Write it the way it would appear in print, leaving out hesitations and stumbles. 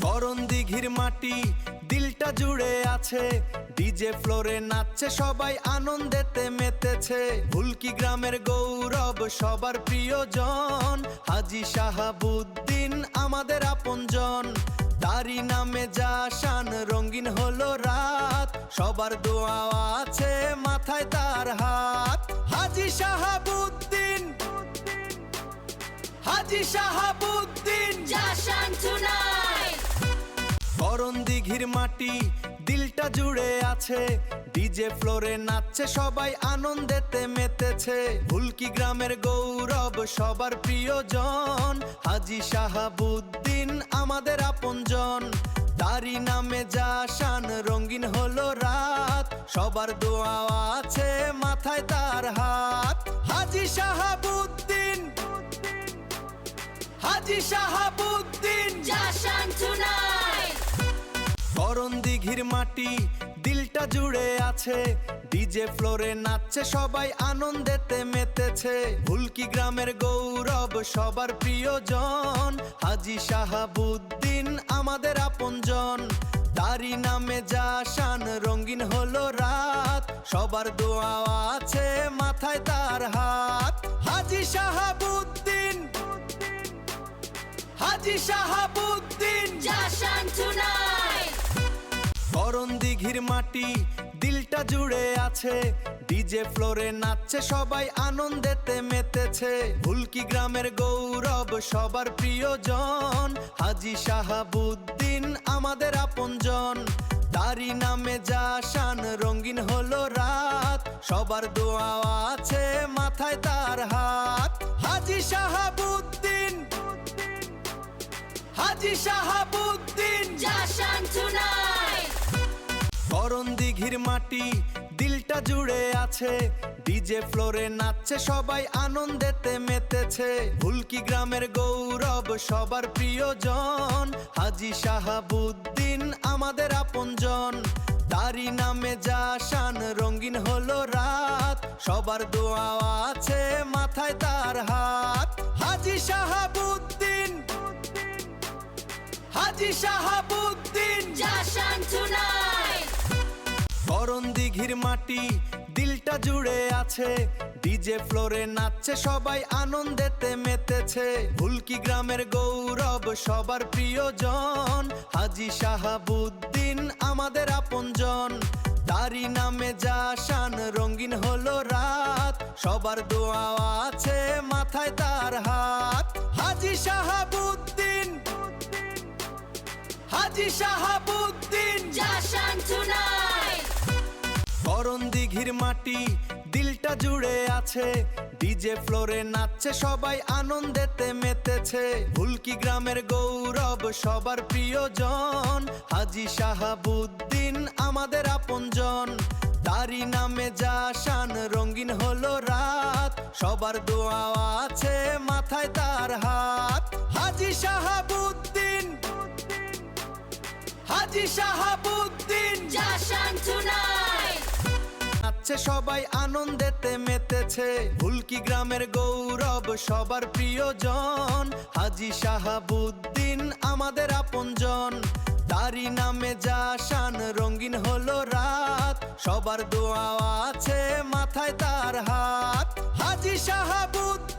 করণ দিঘির মাটি দিলটা জুড়ে আছে, ডিজে ফ্লোরে নাচছে সবাই আনন্দেতে মেতেছে। ভুলকি গ্রামের গৌরব সবার প্রিয়জন, হাজী শাহাবুদ্দিন আমাদের আপনজন। তারি নামে জাশান রঙিন হলো রাত, সবার দোয়া আছে মাথায় তার হাত। হাজী শাহাবুদ্দিন, হাজী শাহাবুদ্দিন জাশান tonight। করণ দিঘির মাটি দিলটা জুড়ে আছে, ডিজে ফ্লোরে নাচছে সবাই আনন্দেতে মেতেছে। ভুলকি গ্রামের গৌরব সবার প্রিয়জন, হাজী শাহাবুদ্দিন আমাদের আপনজন। তারি নামে জাশান রঙিন হলো রাত, সবার দোয়া আছে মাথায় তার হাত। হাজী শাহাবুদ্দিন, হাজী শাহাবুদ্দিন জাশান tonight। করণ দিঘির মাটি দিলটা জুড়ে আছে, ডিজে ফ্লোরে নাচছে সবাই আনন্দেতে মেতেছে। ভুলকি গ্রামের গৌরব সবার প্রিয়জন, হাজী শাহাবুদ্দিন আমাদের আপনজন। তারি নামে জাশান রঙিন হলো রাত, সবার দোয়া আছে মাথায় তার হাত। হাজী শাহাবুদ্দিন, হাজী শাহাবুদ্দিন জাশান tonight। করণ দিঘির মাটি দিলটা জুড়ে আছে, ডিজে ফ্লোরে নাচছে সবাই আনন্দেতে মেতেছে। ভুলকি গ্রামের গৌরব সবার প্রিয়জন, হাজী শাহাবুদ্দিন আমাদের আপনজন। তারি নামে জাশান রঙিন হলো রাত, সবার দোয়া আছে মাথায় তার হাত। হাজী শাহাবুদ্দিন, হাজী শাহাবুদ্দিন জাশান tonight। করণ দিঘির মাটি দিলটা জুড়ে আছে, ডিজে ফ্লোরে নাচছে সবাই আনন্দেতে মেতেছে। ভুলকি গ্রামের গৌরব সবার প্রিয়জন, হাজী শাহাবুদ্দিন আমাদের আপনজন। তারি নামে জাশান রঙিন হলো রাত, সবার দোয়া আছে মাথায় তার হাত। হাজী শাহাবুদ্দিন, হাজী শাহাবুদ্দিন জাশান tonight। করণ দিঘির মাটি দিলটা জুড়ে আছে, ডিজে ফ্লোরে নাচছে সবাই আনন্দেতে মেতেছে। ভুলকি গ্রামের গৌরব সবার প্রিয়জন, হাজী শাহাবুদ্দিন আমাদের আপনজন। তারি নামে জাশান রঙিন হলো রাত, সবার দোয়া আছে মাথায় তার হাত। হাজী শাহাবুদ্দিন, হাজী শাহাবুদ্দিন জাশান tonight। করণ দিঘির মাটি দিলটা জুড়ে আছে, ডিজে ফ্লোরে নাচছে সবাই আনন্দেতে মেতেছে। ভুলকি গ্রামের গৌরব সবার প্রিয়জন, হাজী শাহাবুদ্দিন আমাদের আপনজন। তারি নামে জাশান রঙিন হলো রাত, সবার দোয়া আছে মাথায় তার হাত। হাজী শাহাবুদ্দিন, হাজী শাহাবুদ্দিন জাশান tonight। নাচছে সবাই আনন্দেতে মেতেছে। ভুলকি গ্রামের গৌরব সবার প্রিয়জন, হাজী শাহাবুদ্দিন আমাদের আপনজন। তারি নামে জাশান রঙিন হলো রাত, সবার দোয়া আছে মাথায় তার হাত। হাজী শাহাবুদ্দিন।